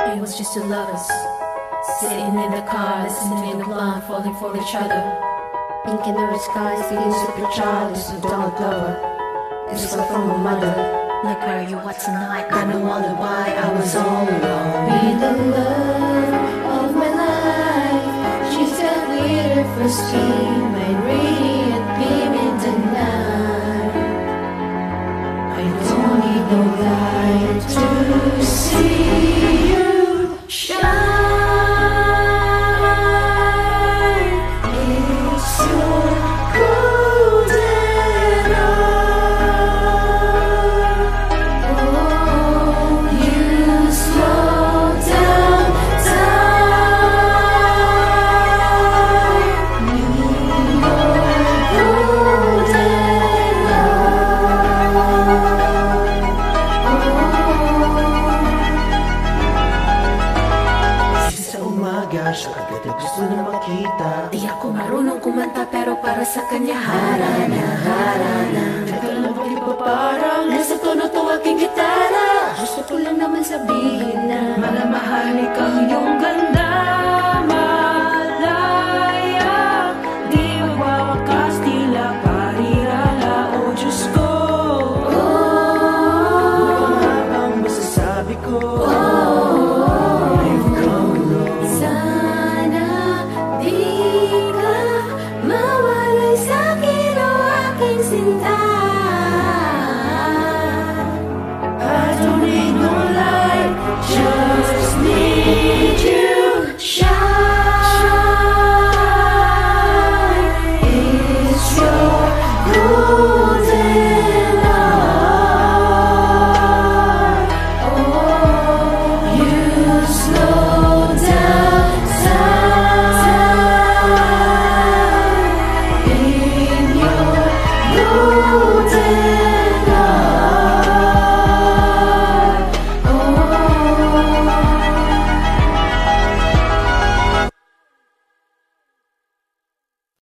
It was just two lovers sitting in the car, listening to the blonde, falling for each other. Pink in the skies, feeling super childish, a dog lover. This was from my mother. Like, where are you, what tonight? Kinda wonder why I was all alone. Be the love of my life. She's got weird first dream, my radiant beam in the night. I don't need no light to see you shine. It's your golden hour. Oh, you slow down time. Your golden hour. Sa umaga, siya agad ang gusto na makita. Di ako marunong kumanta pero para sa kanya harana, harana. Tagal na bang iba parang nasa tono to aking gitara. Gusto ko lang naman sabihin na Malamahal ikaw yung